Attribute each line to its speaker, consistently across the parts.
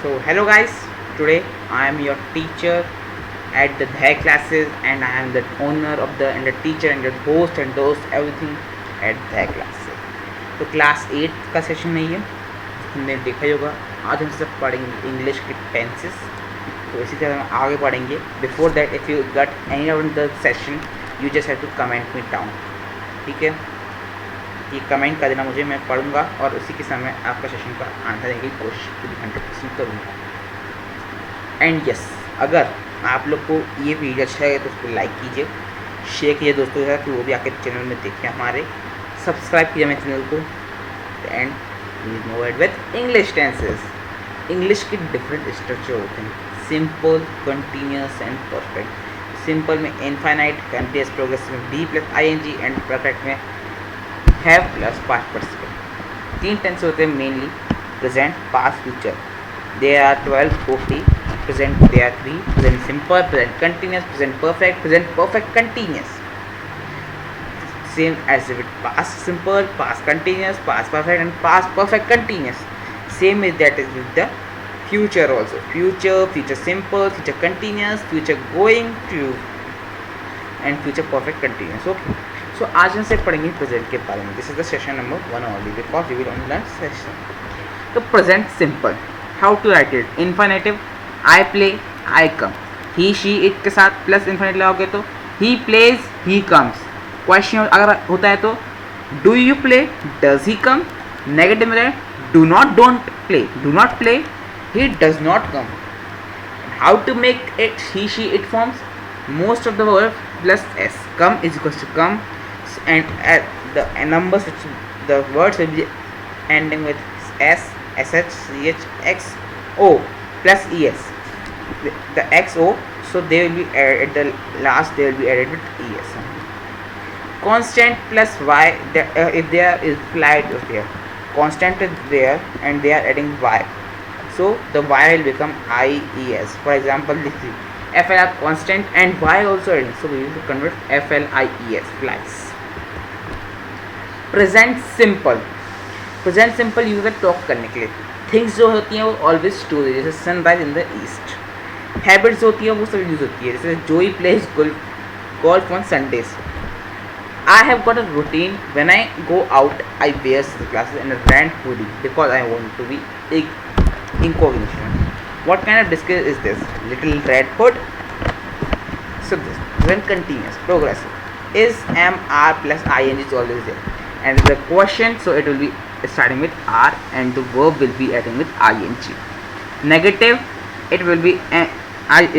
Speaker 1: So hello guys, today I am your teacher at the Dhai classes, and I am the owner of the and the teacher and the host and host everything at Dhai classes. तो class 8 का session है ये, हमने देखा ही होगा। आज हम सब पढ़ेंगे इंग्लिश के टेंसेस, तो इसी तरह हम आगे पढ़ेंगे। Before that if you got any of the session you just have to comment me down, ठीक है। ये कमेंट कर देना मुझे, मैं पढ़ूंगा और उसी के समय आपका सेशन का आंसर देने की कोशिश पूरी 100% करूँगा। एंड यस, अगर आप लोग को ये वीडियो अच्छा लगे तो उसको लाइक कीजिए, शेयर कीजिए दोस्तों के साथ कि वो भी आके चैनल में देखें हमारे, सब्सक्राइब कीजिए मेरे चैनल को। And please no ad with English tenses. English के डिफरेंट स्ट्रक्चर होते हैं, simple, continuous and perfect. Simple में इनफाइनाइट, कंटिन्यूस प्रोग्रेसिव में be plus ING and perfect में have plus past participle. 3 tense होते हैं mainly, present, past, future. They are 12 40। Present they are 3, present simple, present continuous, present perfect continuous. Same as with past simple, past continuous, past perfect and past perfect continuous. Same is that is with the future also, future simple, future continuous, future going to and future perfect continuous. Okay, so आज हम से पढ़ेंगे present के बारे में। This is the session number 1 only because we will only learn session. तो present simple, how to write it. Infinitive, I play, I come. He she it के साथ प्लस इन्फिनेटिव लगाओगे तो he plays, he comes. Question अगर होता है तो do you play, does he come. Negative में do don't play, do not play, he does not come. How to make it he she it forms? Most of the verb plus s. Come is equals to come, and the numbers which the words will be ending with s, sh, ch, x, o plus es. The x, o, so they will be at the last they will be added with es. Constant plus y, if there is implied there, constant is there and they are adding y, so the y will become IES. For example, this is FL constant and y also adding, so we will convert FLIES, flies. Present simple, present simple use है talk करने के लिए। Things जो होती हैं वो always true, जैसे sunrise in the east. Habits होती है वो सब यूज होती है, जैसे Joey plays golf on Sundays. I have got a routine. When I go out, I wear sunglasses and a brand hoodie because I want to be incognito. What kind of disguise is this? Little red hood. So this present continuous, progressive. Is, am, are plus ING is always there. And the question, so it will be starting with R and the verb will be adding with ING. Negative, it will be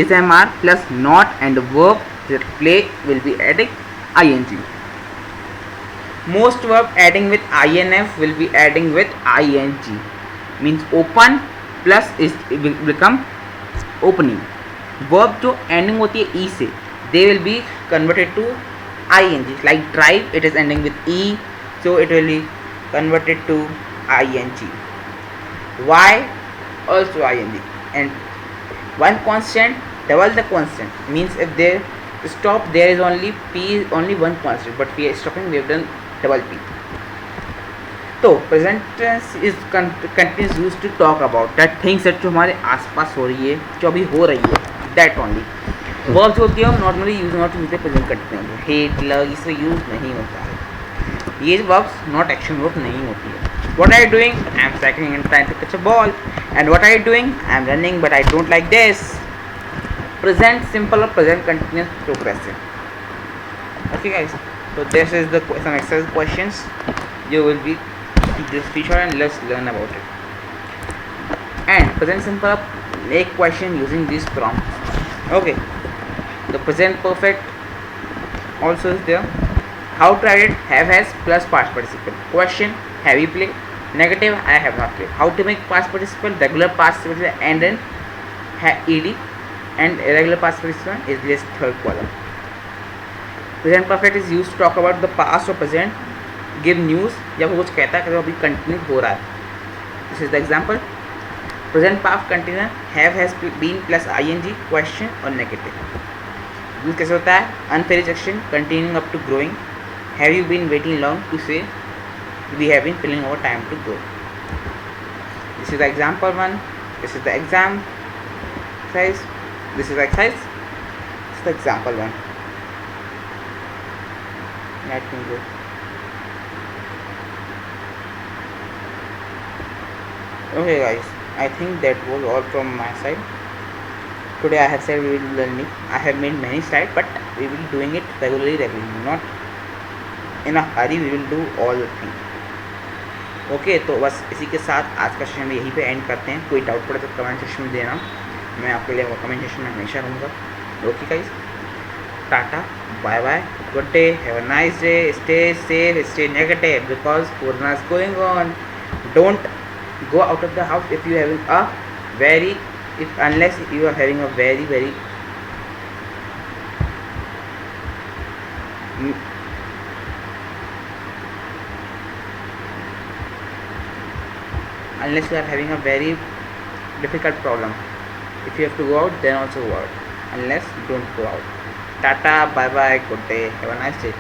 Speaker 1: is, am, are plus not and the verb that play will be adding ING. Most verb adding with INF will be adding with ING. Means open plus is will become opening. Verb जो ending होती है E से, they will be converted to ING. Like drive, it is ending with E, so it will be converted to ING. Y also ING. And one constant, double the constant. Means if there stop, there is only P, only one constant, but we are stopping, we have done double P. तो present tense is continuous use to talk about that things जो हमारे आसपास हो रही है, जो अभी हो रही है, दैट ओनली। वर्ब्स होती है normally use not use present continuous, hate, love, इससे यूज नहीं होता है। ये वर्ब्स नॉट एक्शन वर्ब नहीं होती है। What are you doing? I am cycling and trying to catch a ball. And what are you doing? I am running but I don't like this. Present simple और present continuous progressive. Okay guys, so this is the some exercise questions you will be this feature and let's learn about it. And present simple, make question using these prompts. Okay, the present perfect also is there. How to write it? Have, has plus past participle. Question, have you played? Negative, I have not played. How to make past participle? Regular past participle and then ed, and irregular past participle is this third column. Present perfect is use to talk about the past और present, give news, जब वो कुछ कहता है कि अभी continue हो रहा है। This is the example. Present past continue, has been plus ING, question और नेगेटिव। यूज कैसे होता है? Unfair rejection, continuing up to growing. Have you been waiting long, to say we have been filling our time to grow. This is the example 1। This is the exam exercise. This is exercise. This is the example one. Let me go. Okay guys, I think that was all from my side. Today I have said we will be learning. I have made many slides, but we will be doing it regularly, not in a hurry. We will do all the things. Okay तो बस इसी के साथ आज का session यहीं पे and करते हैं. कोई डाउट पड़े तो कमेंट सेक्शन में देना, मैं आपके लिए कमेंट सेक्शन में हमेशा रहूँगा. Okay guys, tata, bye bye, good day, have a nice day, stay safe, stay negative because corona is going on. Don't go out of the house if you having a very unless you are having a very unless you are having a very difficult problem. If you have to go out, then also go out. Unless, don't go out. Tata, bye bye, good day, have a nice day.